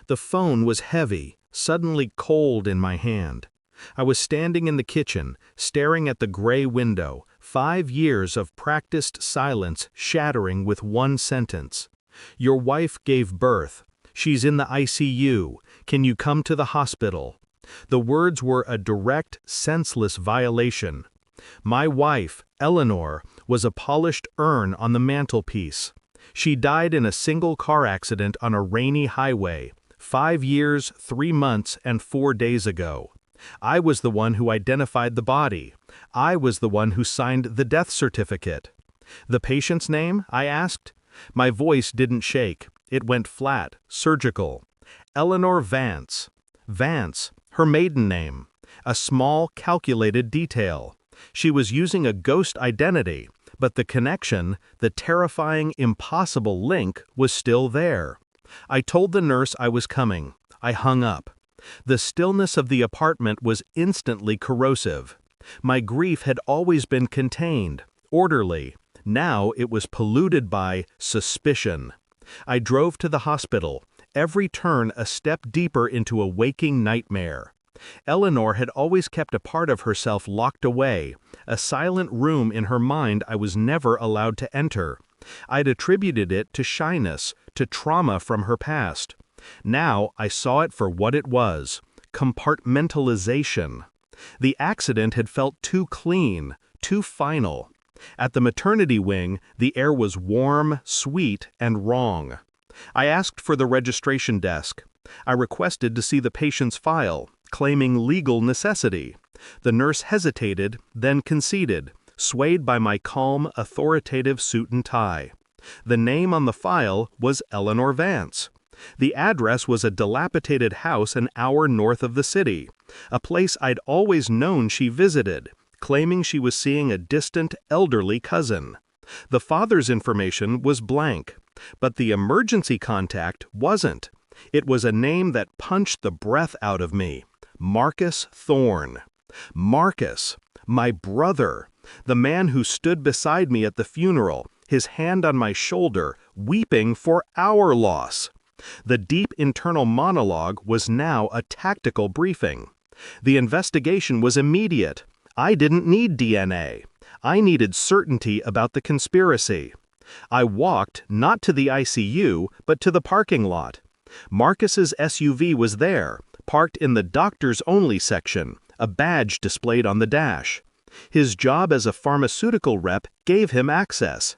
The phone was heavy, suddenly cold in my hand. I was standing in the kitchen, staring at the gray window, 5 years of practiced silence shattering with one sentence. "Your wife gave birth. She's in the ICU. Can you come to the hospital?" The words were a direct, senseless violation. My wife, Eleanor, was a polished urn on the mantelpiece. She died in a single car accident on a rainy highway, 5 years, 3 months, and 4 days ago. I was the one who identified the body. I was the one who signed the death certificate. "The patient's name?" I asked. My voice didn't shake. It went flat, surgical. Eleanor Vance. Vance, her maiden name. A small, calculated detail. She was using a ghost identity, but the connection, the terrifying, impossible link, was still there. I told the nurse I was coming. I hung up. The stillness of the apartment was instantly corrosive. My grief had always been contained, orderly. Now it was polluted by suspicion. I drove to the hospital, every turn a step deeper into a waking nightmare. Eleanor had always kept a part of herself locked away, a silent room in her mind I was never allowed to enter. I'd attributed it to shyness, to trauma from her past. Now I saw it for what it was: compartmentalization. The accident had felt too clean, too final. At the maternity wing, the air was warm, sweet, and wrong. I asked for the registration desk. I requested to see the patient's file, claiming legal necessity. The nurse hesitated, then conceded, swayed by my calm, authoritative suit and tie. The name on the file was Eleanor Vance. The address was a dilapidated house an hour north of the city, a place I'd always known she visited, claiming she was seeing a distant, elderly cousin. The father's information was blank, but the emergency contact wasn't. It was a name that punched the breath out of me: Marcus Thorne. Marcus, my brother, the man who stood beside me at the funeral, his hand on my shoulder, weeping for our loss. The deep internal monologue was now a tactical briefing. The investigation was immediate. I didn't need DNA. I needed certainty about the conspiracy. I walked, not to the ICU, but to the parking lot. Marcus's SUV was there, parked in the doctors only section, a badge displayed on the dash. His job as a pharmaceutical rep gave him access.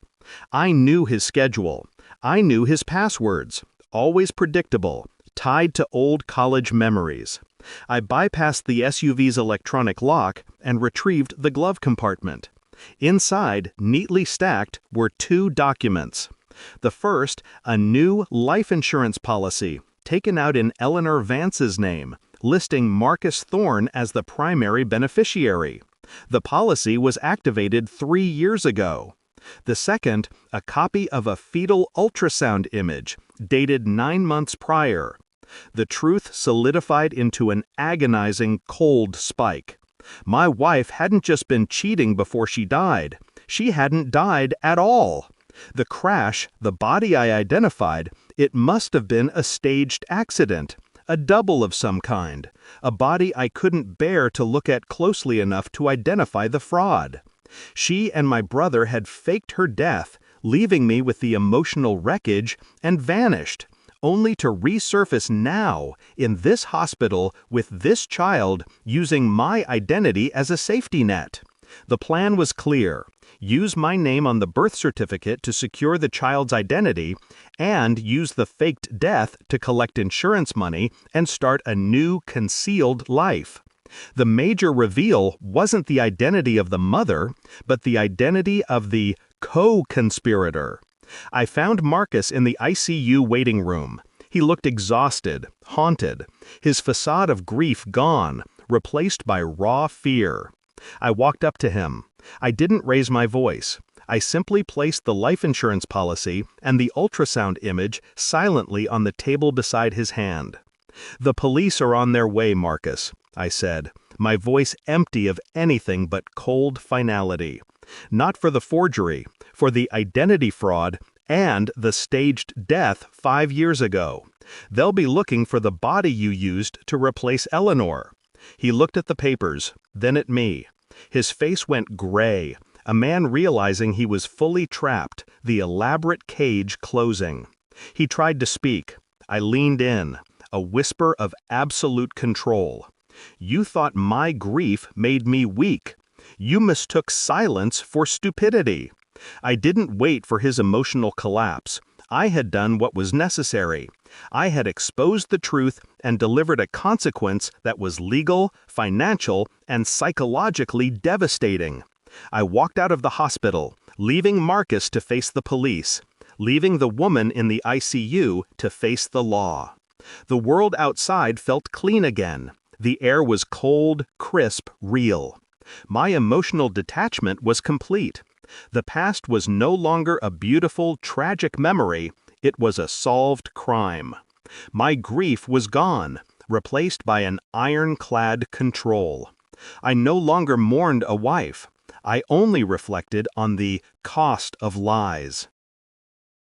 I knew his schedule. I knew his passwords, always predictable, tied to old college memories. I bypassed the SUV's electronic lock and retrieved the glove compartment. Inside, neatly stacked, were 2 documents. The first, a new life insurance policy, taken out in Eleanor Vance's name, listing Marcus Thorne as the primary beneficiary. The policy was activated 3 years ago. The second, a copy of a fetal ultrasound image, dated 9 months prior. The truth solidified into an agonizing cold spike. My wife hadn't just been cheating before she died. She hadn't died at all. The crash, the body I identified, it must have been a staged accident, a double of some kind, a body I couldn't bear to look at closely enough to identify the fraud. She and my brother had faked her death, leaving me with the emotional wreckage, and vanished, only to resurface now, in this hospital, with this child, using my identity as a safety net. The plan was clear: use my name on the birth certificate to secure the child's identity, and use the faked death to collect insurance money and start a new, concealed life. The major reveal wasn't the identity of the mother, but the identity of the co-conspirator. I found Marcus in the ICU waiting room. He looked exhausted, haunted, his facade of grief gone, replaced by raw fear. I walked up to him. I didn't raise my voice. I simply placed the life insurance policy and the ultrasound image silently on the table beside his hand. "The police are on their way, Marcus," I said, my voice empty of anything but cold finality. Not for the forgery, for the identity fraud and the staged death 5 years ago. They'll be looking for the body you used to replace Eleanor. He looked at the papers, then at me. His face went gray, a man realizing he was fully trapped, the elaborate cage closing. He tried to speak. I leaned in, a whisper of absolute control. You thought my grief made me weak. You mistook silence for stupidity. I didn't wait for his emotional collapse. I had done what was necessary. I had exposed the truth and delivered a consequence that was legal, financial, and psychologically devastating. I walked out of the hospital, leaving Marcus to face the police, leaving the woman in the ICU to face the law. The world outside felt clean again. The air was cold, crisp, real. My emotional detachment was complete. The past was no longer a beautiful, tragic memory, it was a solved crime. My grief was gone, replaced by an ironclad control. I no longer mourned a wife. I only reflected on the cost of lies.